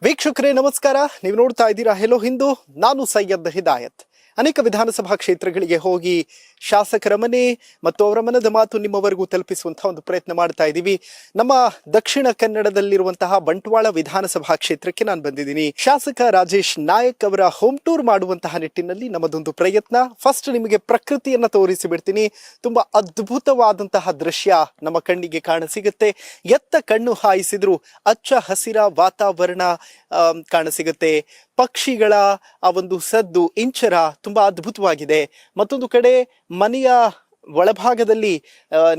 ವೀಕ್ಷಕರೇ ನಮಸ್ಕಾರ. ನೀವು ನೋಡ್ತಾ ಇದ್ದೀರಾ ಹೆಲೋ ಹಿಂದೂ. ನಾನು ಸೈಯದ್ ಹಿದಾಯತ್. ಅನೇಕ ವಿಧಾನಸಭಾ ಕ್ಷೇತ್ರಗಳಿಗೆ ಹೋಗಿ ಶಾಸಕರ ಮನೆ ಮತ್ತು ಅವರ ಮನದ ಮಾತು ನಿಮ್ಮವರೆಗೂ ತಲುಪಿಸುವಂತಹ ಒಂದು ಪ್ರಯತ್ನ ಮಾಡ್ತಾ ಇದ್ದೀವಿ. ನಮ್ಮ ದಕ್ಷಿಣ ಕನ್ನಡದಲ್ಲಿರುವಂತಹ ಬಂಟ್ವಾಳ ವಿಧಾನಸಭಾ ಕ್ಷೇತ್ರಕ್ಕೆ ನಾನು ಬಂದಿದ್ದೀನಿ. ಶಾಸಕ ರಾಜೇಶ್ ನಾಯಕ್ ಅವರ ಹೋಮ್ ಟೂರ್ ಮಾಡುವಂತಹ ನಿಟ್ಟಿನಲ್ಲಿ ನಮ್ಮದೊಂದು ಪ್ರಯತ್ನ. ಫಸ್ಟ್ ನಿಮಗೆ ಪ್ರಕೃತಿಯನ್ನ ತೋರಿಸಿ ಬಿಡ್ತೀನಿ. ತುಂಬಾ ಅದ್ಭುತವಾದಂತಹ ದೃಶ್ಯ ನಮ್ಮ ಕಣ್ಣಿಗೆ ಕಾಣಸಿಗುತ್ತೆ. ಎತ್ತ ಕಣ್ಣು ಹಾಯಿಸಿದ್ರು ಅಚ್ಚ ಹಸಿರ ವಾತಾವರಣ ಕಾಣಸಿಗುತ್ತೆ. ಪಕ್ಷಿಗಳ ಆ ಒಂದು ಸದ್ದು ಇಂಚರ ತುಂಬಾ ಅದ್ಭುತವಾಗಿದೆ. ಮತ್ತೊಂದು ಕಡೆ ಮನೆಯ ಒಳಭಾಗದಲ್ಲಿ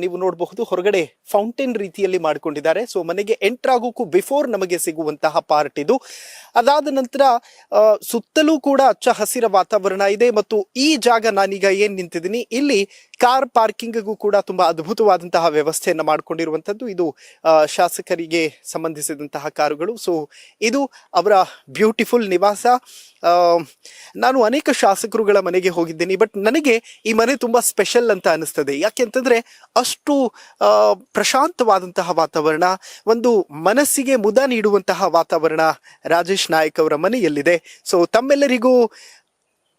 ನೀವು ನೋಡಬಹುದು, ಹೊರಗಡೆ ಫೌಂಟೇನ್ ರೀತಿಯಲ್ಲಿ ಮಾಡಿಕೊಂಡಿದ್ದಾರೆ. ಸೊ ಮನೆಗೆ ಎಂಟರ್ ಆಗೋಕ್ಕೂ ಬಿಫೋರ್ ನಮಗೆ ಸಿಗುವಂತಹ ಪಾರ್ಟ್ ಇದು. ಅದಾದ ನಂತರ ಸುತ್ತಲೂ ಕೂಡ ಹಚ್ಚ ಹಸಿರ ವಾತಾವರಣ ಇದೆ. ಮತ್ತು ಈ ಜಾಗ ನಾನೀಗ ಏನ್ ನಿಂತಿದ್ದೀನಿ, ಇಲ್ಲಿ ಕಾರ್ ಪಾರ್ಕಿಂಗ್ಗೂ ಕೂಡ ತುಂಬಾ ಅದ್ಭುತವಾದಂತಹ ವ್ಯವಸ್ಥೆಯನ್ನ ಮಾಡಿಕೊಂಡಿರುವಂತದ್ದು. ಇದು ಶಾಸಕರಿಗೆ ಸಂಬಂಧಿಸಿದಂತಹ ಕಾರುಗಳು. ಸೊ ಇದು ಅವರ ಬ್ಯೂಟಿಫುಲ್ ನಿವಾಸ. ನಾನು ಅನೇಕ ಶಾಸಕರುಗಳ ಮನೆಗೆ ಹೋಗಿದ್ದೀನಿ, ಬಟ್ ನನಗೆ ಈ ಮನೆ ತುಂಬಾ ಸ್ಪೆಷಲ್ ಅಂತ ಅನಿಸ್ತದೆ. ಯಾಕೆಂತಂದ್ರೆ ಅಷ್ಟು ಪ್ರಶಾಂತವಾದಂತಹ ವಾತಾವರಣ, ಒಂದು ಮನಸ್ಸಿಗೆ ಮುದ ನೀಡುವಂತಹ ವಾತಾವರಣ ರಾಜೇಶ್ ನಾಯಕ್ ಅವರ ಮನೆಯಲ್ಲಿದೆ. ಸೊ ತಮ್ಮೆಲ್ಲರಿಗೂ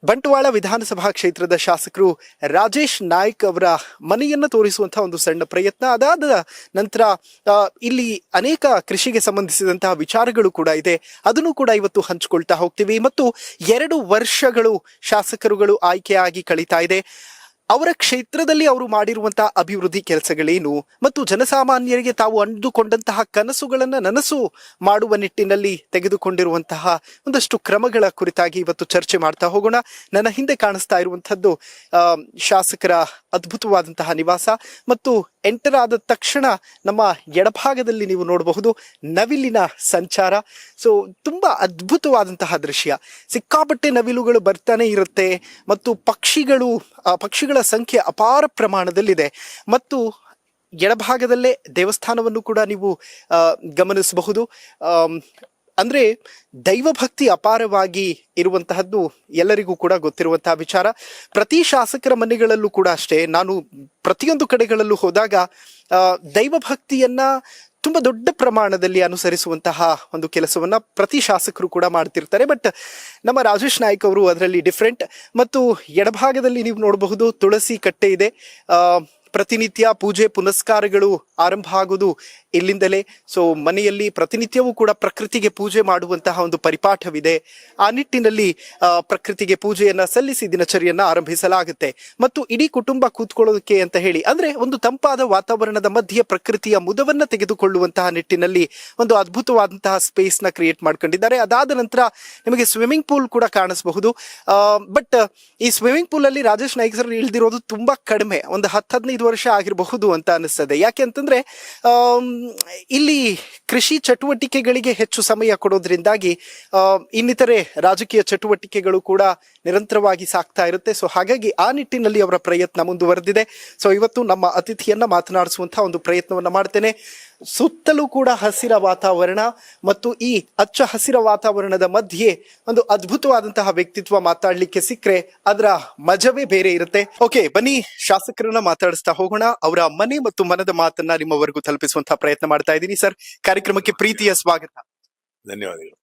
ಬಂಟ್ವಾಳ ವಿಧಾನಸಭಾ ಕ್ಷೇತ್ರದ ಶಾಸಕರು ರಾಜೇಶ್ ನಾಯಕ್ ಅವರ ಮನೆಯನ್ನ ತೋರಿಸುವಂತಹ ಒಂದು ಸಣ್ಣ ಪ್ರಯತ್ನ. ಅದಾದ ನಂತರ ಇಲ್ಲಿ ಅನೇಕ ಕೃಷಿಗೆ ಸಂಬಂಧಿಸಿದಂತಹ ವಿಚಾರಗಳು ಕೂಡ ಇದೆ, ಅದನ್ನು ಕೂಡ ಇವತ್ತು ಹಂಚಿಕೊಳ್ತಾ ಹೋಗ್ತೀವಿ. ಮತ್ತು 2 ವರ್ಷಗಳು ಶಾಸಕರುಗಳು ಆಯ್ಕೆಯಾಗಿ ಕಳೀತಾ ಇದೆ. ಅವರ ಕ್ಷೇತ್ರದಲ್ಲಿ ಅವರು ಮಾಡಿರುವಂತಹ ಅಭಿವೃದ್ಧಿ ಕೆಲಸಗಳೇನು ಮತ್ತು ಜನಸಾಮಾನ್ಯರಿಗೆ ತಾವು ಅಂದುಕೊಂಡಂತಹ ಕನಸುಗಳನ್ನ ನನಸು ಮಾಡುವ ನಿಟ್ಟಿನಲ್ಲಿ ತೆಗೆದುಕೊಂಡಿರುವಂತಹ ಒಂದಷ್ಟು ಕ್ರಮಗಳ ಕುರಿತಾಗಿ ಇವತ್ತು ಚರ್ಚೆ ಮಾಡ್ತಾ ಹೋಗೋಣ. ನನ್ನ ಹಿಂದೆ ಕಾಣಿಸ್ತಾ ಇರುವಂತಹದ್ದು ಶಾಸಕರ ಅದ್ಭುತವಾದಂತಹ ನಿವಾಸ. ಮತ್ತು ಎಂಟರ್ ಆದ ತಕ್ಷಣ ನಮ್ಮ ಎಡಭಾಗದಲ್ಲಿ ನೀವು ನೋಡಬಹುದು ನವಿಲಿನ ಸಂಚಾರ. ಸೊ ತುಂಬಾ ಅದ್ಭುತವಾದಂತಹ ದೃಶ್ಯ. ಸಿಕ್ಕಾಪಟ್ಟೆ ನವಿಲುಗಳು ಬರ್ತಾನೆ ಇರುತ್ತೆ ಮತ್ತು ಪಕ್ಷಿಗಳ ಸಂಖ್ಯೆ ಅಪಾರ ಪ್ರಮಾಣದಲ್ಲಿದೆ. ಮತ್ತು ಎಡಭಾಗದಲ್ಲೇ ದೇವಸ್ಥಾನವನ್ನು ಕೂಡ ನೀವು ಗಮನಿಸಬಹುದು. ಅಂದ್ರೆ ದೈವಭಕ್ತಿ ಅಪಾರವಾಗಿ ಇರುವಂತಹದ್ದು ಎಲ್ಲರಿಗೂ ಕೂಡ ಗೊತ್ತಿರುವಂತಹ ವಿಚಾರ. ಪ್ರತಿ ಶಾಸಕರ ಮನೆಗಳಲ್ಲೂ ಕೂಡ ಅಷ್ಟೇ, ನಾನು ಪ್ರತಿಯೊಂದು ಕಡೆಗಳಲ್ಲೂ ಹೋದಾಗ ದೈವಭಕ್ತಿಯನ್ನ ತುಂಬಾ ದೊಡ್ಡ ಪ್ರಮಾಣದಲ್ಲಿ ಅನುಸರಿಸುವಂತಹ ಒಂದು ಕೆಲಸವನ್ನ ಪ್ರತಿ ಶಾಸಕರು ಕೂಡ ಮಾಡ್ತಿರ್ತಾರೆ. ಬಟ್ ನಮ್ಮ ರಾಜೇಶ್ ನಾಯಕ್ ಅವರು ಅದರಲ್ಲಿ ಡಿಫ್ರೆಂಟ್. ಮತ್ತು ಎಡಭಾಗದಲ್ಲಿ ನೀವು ನೋಡಬಹುದು ತುಳಸಿ ಕಟ್ಟೆ ಇದೆ. ಪ್ರತಿನಿತ್ಯ ಪೂಜೆ ಪುನಸ್ಕಾರಗಳು ಆರಂಭ ಆಗುವುದು ಇಲ್ಲಿಂದಲೇ. ಸೊ ಮನೆಯಲ್ಲಿ ಪ್ರತಿನಿತ್ಯವೂ ಕೂಡ ಪ್ರಕೃತಿಗೆ ಪೂಜೆ ಮಾಡುವಂತಹ ಒಂದು ಪರಿಪಾಠವಿದೆ. ಆ ನಿಟ್ಟಿನಲ್ಲಿ ಪ್ರಕೃತಿಗೆ ಪೂಜೆಯನ್ನ ಸಲ್ಲಿಸಿ ದಿನಚರಿಯನ್ನ ಆರಂಭಿಸಲಾಗುತ್ತೆ. ಮತ್ತು ಇಡೀ ಕುಟುಂಬ ಕೂತ್ಕೊಳ್ಳೋದಕ್ಕೆ ಅಂತ ಹೇಳಿ, ಅಂದ್ರೆ ಒಂದು ತಂಪಾದ ವಾತಾವರಣದ ಮಧ್ಯೆ ಪ್ರಕೃತಿಯ ಮುದವನ್ನ ತೆಗೆದುಕೊಳ್ಳುವಂತಹ ನಿಟ್ಟಿನಲ್ಲಿ ಒಂದು ಅದ್ಭುತವಾದಂತಹ ಸ್ಪೇಸ್ ನ ಕ್ರಿಯೇಟ್ ಮಾಡ್ಕೊಂಡಿದ್ದಾರೆ. ಅದಾದ ನಂತರ ನಿಮಗೆ ಸ್ವಿಮ್ಮಿಂಗ್ ಪೂಲ್ ಕೂಡ ಕಾಣಿಸಬಹುದು. ಬಟ್ ಈ ಸ್ವಿಮ್ಮಿಂಗ್ ಪೂಲ್ ಅಲ್ಲಿ ರಾಜೇಶ್ ನಾಯ್ಕ್ ಸರ್ ಇಳಿದಿರೋದು ತುಂಬಾ ಕಡಿಮೆ, ಒಂದು 10-15 ವರ್ಷ ಆಗಿರಬಹುದು ಅಂತ ಅನಿಸ್ತದೆ. ಯಾಕೆ ಅಂತಂದ್ರೆ ಇಲ್ಲಿ ಕೃಷಿ ಚಟುವಟಿಕೆಗಳಿಗೆ ಹೆಚ್ಚು ಸಮಯ ಕೊಡೋದ್ರಿಂದಾಗಿ ಇನ್ನಿತರೆ ರಾಜಕೀಯ ಚಟುವಟಿಕೆಗಳು ಕೂಡ ನಿರಂತರವಾಗಿ ಸಾಗ್ತಾ ಇರುತ್ತೆ. ಸೊ ಹಾಗಾಗಿ ಆ ನಿಟ್ಟಿನಲ್ಲಿ ಅವರ ಪ್ರಯತ್ನ ಮುಂದುವರೆದಿದೆ. ಸೊ ಇವತ್ತು ನಮ್ಮ ಅತಿಥಿಯನ್ನ ಮಾತನಾಡಿಸುವಂತಹ ಒಂದು ಪ್ರಯತ್ನವನ್ನ ಮಾಡ್ತೇನೆ. ಸುತ್ತಲೂ ಕೂಡ ಹಸಿರ ವಾತಾವರಣ ಮತ್ತು ಈ ಹಚ್ಚ ಹಸಿರ ವಾತಾವರಣದ ಮಧ್ಯೆ ಒಂದು ಅದ್ಭುತವಾದಂತಹ ವ್ಯಕ್ತಿತ್ವ ಮಾತಾಡ್ಲಿಕ್ಕೆ ಸಿಕ್ಕರೆ ಅದರ ಮಜವೇ ಬೇರೆ ಇರುತ್ತೆ. ಓಕೆ, ಬನ್ನಿ ಶಾಸಕರನ್ನ ಮಾತಾಡಿಸ್ತಾ ಹೋಗೋಣ. ಅವರ ಮನೆ ಮತ್ತು ಮನದ ಮಾತನ್ನ ನಿಮ್ಮವರೆಗೂ ತಲುಪಿಸುವಂತಹ ಪ್ರಯತ್ನ ಮಾಡ್ತಾ ಇದ್ದೀನಿ. ಸರ್, ಕಾರ್ಯಕ್ರಮಕ್ಕೆ ಪ್ರೀತಿಯ ಸ್ವಾಗತ. ಧನ್ಯವಾದಗಳು.